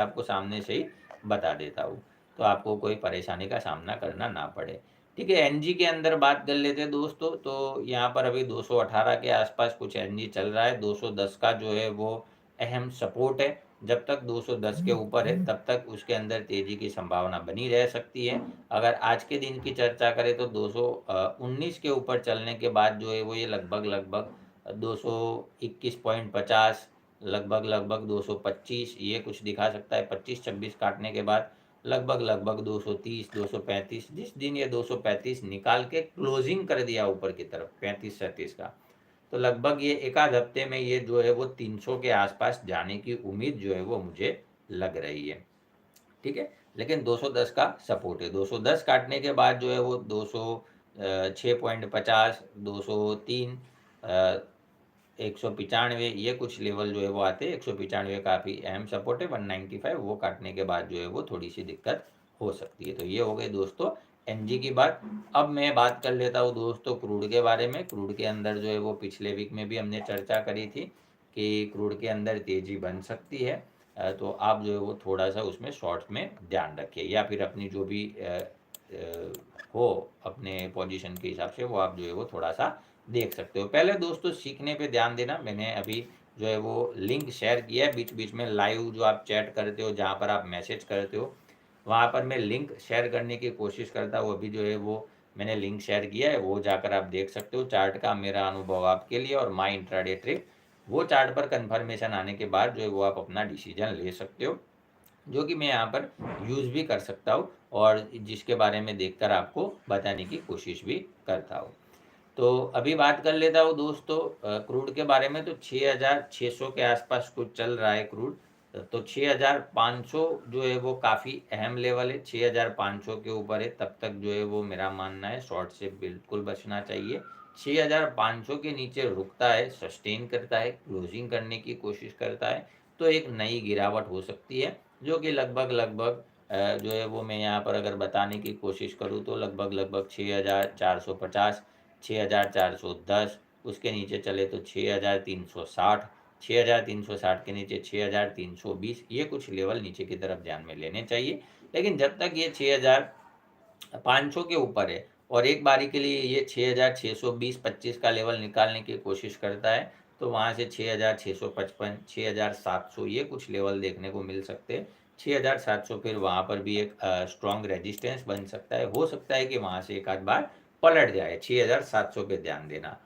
आपको सामने से ही बता देता हूँ, तो आपको कोई परेशानी का सामना करना ना पड़े। ठीक है, एनजी के अंदर बात कर लेते हैं दोस्तों, तो यहाँ पर अभी 218 के आसपास कुछ एनजी चल रहा है। 210 का जो है वो अहम सपोर्ट है। जब तक 210 के ऊपर है तब तक उसके अंदर तेजी की संभावना बनी रह सकती है। अगर आज के दिन की चर्चा करें तो 219 के ऊपर चलने के बाद जो है वो ये लगभग 221.50, लगभग 225 ये कुछ दिखा सकता है। 25-26 काटने के बाद लगभग 230, 235, जिस दिन ये 235 निकाल के क्लोजिंग कर दिया ऊपर की तरफ 35-37 का, तो लगभग ये एक आध हफ्ते में ये जो है वो 300 के आसपास जाने की उम्मीद जो है वो मुझे लग रही है। ठीक है, लेकिन 210 का सपोर्ट है। 210 काटने के बाद जो है वो 206.50, 203, 195 ये कुछ लेवल जो है वो आते हैं। 195 काफ़ी अहम सपोर्ट है। 195 वो काटने के बाद जो है वो थोड़ी सी दिक्कत हो सकती है। तो ये हो गई दोस्तों एनजी की बात। अब मैं बात कर लेता हूँ दोस्तों क्रूड के बारे में। क्रूड के अंदर जो है वो पिछले वीक में भी हमने चर्चा करी थी कि क्रूड के अंदर तेज़ी बन सकती है। तो आप जो है वो थोड़ा सा उसमें शॉर्ट्स में ध्यान रखिए, या फिर अपनी जो भी हो अपने पोजीशन के हिसाब से वो आप जो है वो थोड़ा सा देख सकते हो। पहले दोस्तों सीखने पे ध्यान देना। मैंने अभी जो है वो लिंक शेयर किया है बीच बीच में, लाइव जो आप चैट करते हो, जहाँ पर आप मैसेज करते हो, वहाँ पर मैं लिंक शेयर करने की कोशिश करता हूँ। अभी जो है वो मैंने लिंक शेयर किया है, वो जाकर आप देख सकते हो चार्ट का मेरा अनुभव आपके लिए और माई इंट्राडे ट्रिक। वो चार्ट पर कन्फर्मेशन आने के बाद जो है वो आप अपना डिसीजन ले सकते हो, जो कि मैं यहाँ पर यूज़ भी कर सकता हूँ और जिसके बारे में देखकर आपको बताने की कोशिश भी करता हूँ। तो अभी बात कर लेता हूँ दोस्तों क्रूड के बारे में। तो 6600 के आसपास कुछ चल रहा है क्रूड। तो 6500 जो है वो काफ़ी अहम लेवल है। 6500 के ऊपर है तब तक जो है वो मेरा मानना है शॉर्ट से बिल्कुल बचना चाहिए। 6500 के नीचे रुकता है, सस्टेन करता है, क्लोजिंग करने की कोशिश करता है, तो एक नई गिरावट हो सकती है, जो कि लगभग जो है वो मैं यहाँ पर अगर बताने की कोशिश करूँ तो लगभग 6450, 6410, उसके नीचे चले तो 6360, 6360 के नीचे 6320, ये कुछ लेवल नीचे की तरफ ध्यान में लेने चाहिए। लेकिन जब तक ये 6500 के ऊपर है और एक बारी के लिए ये 6620-25 का लेवल निकालने की कोशिश करता है, तो वहाँ से 6655, 6700 ये कुछ लेवल देखने को मिल सकते हैं। 6700 फिर वहाँ पर भी एक स्ट्रॉन्ग रेजिस्टेंस बन सकता है। हो सकता है कि वहाँ से एक आध बार पलट जाए। 6700 पे ध्यान देना।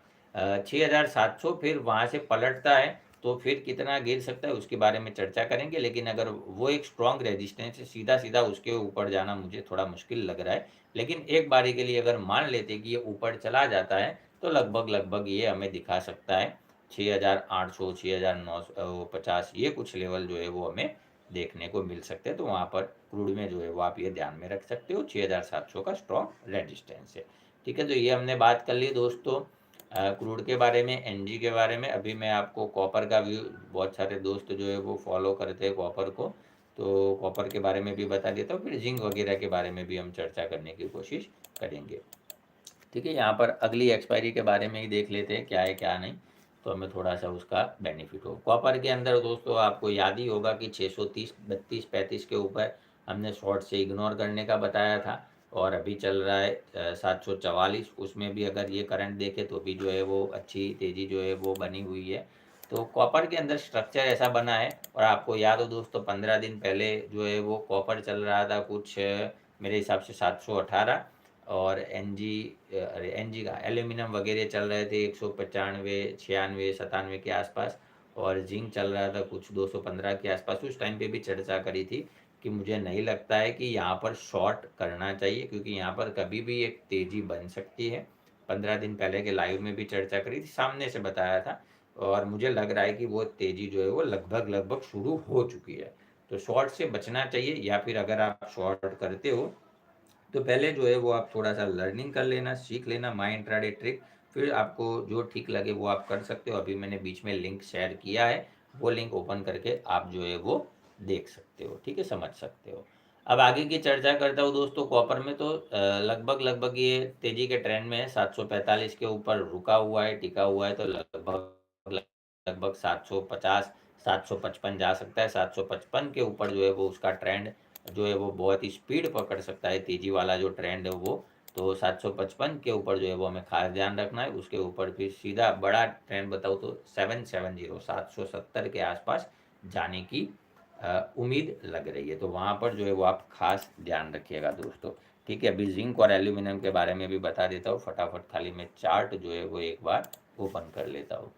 6700 फिर वहाँ से पलटता है तो फिर कितना गिर सकता है उसके बारे में चर्चा करेंगे, लेकिन अगर वो एक स्ट्रॉन्ग रेजिस्टेंस है, सीधा-सीधा उसके ऊपर जाना मुझे थोड़ा मुश्किल लग रहा है। लेकिन एक बारी के लिए अगर मान लेते कि ये ऊपर चला जाता है, तो लगभग ये हमें दिखा सकता है 6800, 6950 ये कुछ लेवल जो है वो हमें देखने को मिल सकते हैं। तो वहाँ पर क्रूड में जो है वो आप ये ध्यान में रख सकते हो, 6700 का स्ट्रॉन्ग रेजिस्टेंस है। ठीक है, तो ये हमने बात कर ली दोस्तों क्रूड के बारे में, एनजी के बारे में। अभी मैं आपको कॉपर का व्यू, बहुत सारे दोस्त जो है वो फॉलो करते हैं कॉपर को, तो कॉपर के बारे में भी बता देता हूँ, फिर जिंक वगैरह के बारे में भी हम चर्चा करने की कोशिश करेंगे। ठीक है, यहाँ पर अगली एक्सपायरी के बारे में ही देख लेते हैं क्या है क्या नहीं, तो हमें थोड़ा सा उसका बेनिफिट हो। कॉपर के अंदर दोस्तों आपको याद ही होगा कि 630, 32, 35 के ऊपर हमने शॉर्ट से इग्नोर करने का बताया था, और अभी चल रहा है 744। उसमें भी अगर ये करंट देखे तो भी जो है वो अच्छी तेज़ी जो है वो बनी हुई है। तो कॉपर के अंदर स्ट्रक्चर ऐसा बना है, और आपको याद हो दोस्तों 15 दिन पहले जो है वो कॉपर चल रहा था कुछ मेरे हिसाब से 718, और एनजी का एल्यूमिनियम वगैरह चल रहे थे 195, 96, 97 के आसपास, और जिंक चल रहा था कुछ 215 के आसपास। उस टाइम पे भी चर्चा करी थी कि मुझे नहीं लगता है कि यहाँ पर शॉर्ट करना चाहिए, क्योंकि यहाँ पर कभी भी एक तेज़ी बन सकती है। 15 दिन पहले के लाइव में भी चर्चा करी थी, सामने से बताया था, और मुझे लग रहा है कि वो तेज़ी जो है वो लगभग शुरू हो चुकी है। तो शॉर्ट से बचना चाहिए, या फिर अगर आप शॉर्ट करते हो तो पहले जो है वो आप थोड़ा सा लर्निंग कर लेना, सीख लेना माई इंट्राडे ट्रिक, फिर आपको जो ठीक लगे वो आप कर सकते हो। अभी मैंने बीच में लिंक शेयर किया है, वो लिंक ओपन करके आप जो है वो देख सकते हो। ठीक है, समझ सकते हो। अब आगे की चर्चा करता हूँ दोस्तों कॉपर में। तो लगभग ये तेजी के ट्रेंड में है, 745 के ऊपर रुका हुआ है, टिका हुआ है, तो लगभग 750, 755 जा सकता है। 755 के ऊपर जो है वो उसका ट्रेंड जो है वो बहुत ही स्पीड पकड़ सकता है, तेज़ी वाला जो ट्रेंड है वो। तो 755 के ऊपर जो है वो हमें खास ध्यान रखना है। उसके ऊपर फिर सीधा बड़ा ट्रेंड बताऊँ तो 770 770 के आसपास जाने की उम्मीद लग रही है। तो वहाँ पर जो है वो आप खास ध्यान रखिएगा दोस्तों। ठीक है, अभी जिंक और एल्यूमिनियम के बारे में भी बता देता हूँ फटाफट। खाली मैं चार्ट जो है वो एक बार ओपन कर लेता हूँ।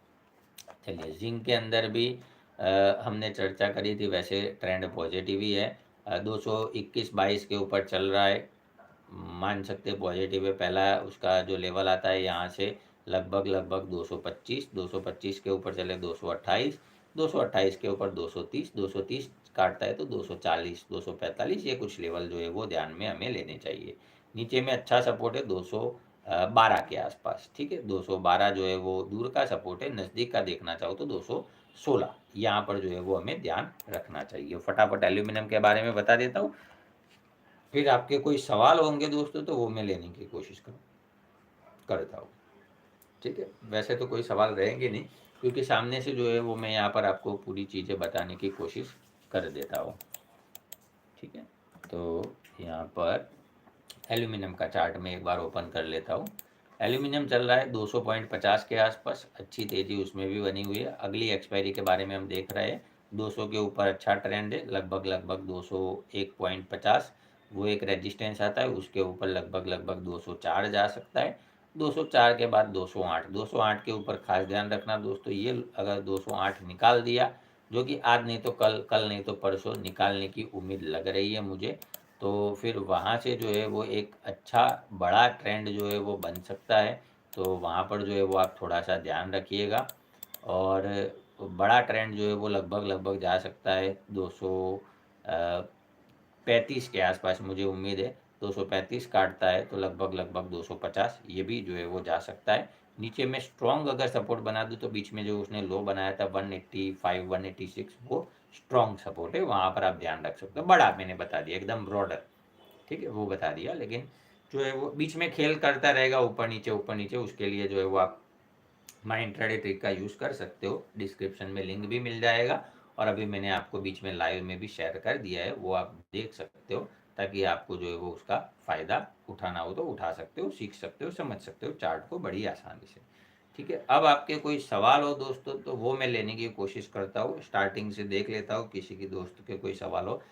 चलिए, जिंक के अंदर भी हमने चर्चा करी थी, वैसे ट्रेंड पॉजिटिव ही है। 221-22 के ऊपर चल रहा है, मान सकते हैं पॉजिटिव है। पहला उसका जो लेवल आता है यहाँ से लगभग 225 के ऊपर चले 228 के ऊपर 230 काटता है तो 240 245, ये कुछ लेवल जो है वो ध्यान में हमें लेने चाहिए। नीचे में अच्छा सपोर्ट है 212 के आसपास। ठीक है, 212 जो है वो दूर का सपोर्ट है, नज़दीक का देखना चाहो तो 216, यहाँ पर जो है वो हमें ध्यान रखना चाहिए। फटाफट एल्यूमिनियम के बारे में बता देता हूँ, फिर आपके कोई सवाल होंगे दोस्तों तो वो मैं लेने की कोशिश करता हूँ। ठीक है, वैसे तो कोई सवाल रहेंगे नहीं, क्योंकि सामने से जो है वो मैं यहाँ पर आपको पूरी चीज़ें बताने की कोशिश कर देता हूँ। ठीक है, तो यहाँ पर एल्यूमिनियम का चार्ट में एक बार ओपन कर लेता हूँ। एल्यूमिनियम चल रहा है 200.50 के आसपास, अच्छी तेज़ी उसमें भी बनी हुई है। अगली एक्सपायरी के बारे में हम देख रहे हैं, 200 के ऊपर अच्छा ट्रेंड है, लगभग 201.50 वो एक रेजिस्टेंस आता है, उसके ऊपर लगभग 204 जा सकता है। 204 के बाद 208 के ऊपर खास ध्यान रखना दोस्तों। ये अगर 208 निकाल दिया, जो कि आज नहीं तो कल नहीं तो परसों निकालने की उम्मीद लग रही है मुझे, तो फिर वहाँ से जो है वो एक अच्छा बड़ा ट्रेंड जो है वो बन सकता है। तो वहाँ पर जो है वो आप थोड़ा-सा ध्यान रखिएगा। और बड़ा ट्रेंड जो है वो लगभग जा सकता है 235 के आसपास, मुझे उम्मीद है 235 काटता है तो लगभग 250 ये भी जो है वो जा सकता है। नीचे में स्ट्रॉन्ग अगर सपोर्ट बना दूँ तो बीच में जो उसने लो बनाया था 185 186 वो स्ट्रॉन्ग सपोर्ट है, वहाँ पर आप ध्यान रख सकते हो। बड़ा मैंने बता दिया, एकदम ब्रॉडर। ठीक है, वो बता दिया, लेकिन जो है वो बीच में खेल करता रहेगा ऊपर नीचे, उसके लिए जो है वो आप माई इंट्राडे ट्रिक का यूज़ कर सकते हो। डिस्क्रिप्शन में लिंक भी मिल जाएगा, और अभी मैंने आपको बीच में लाइव में भी शेयर कर दिया है, वो आप देख सकते हो, ताकि आपको जो है वो उसका फ़ायदा उठाना हो तो उठा सकते हो, सीख सकते हो, समझ सकते हो चार्ट को बड़ी आसानी से। ठीक है, अब आपके कोई सवाल हो दोस्तों तो वो मैं लेने की कोशिश करता हूँ, स्टार्टिंग से देख लेता हूँ, किसी की दोस्त के कोई सवाल हो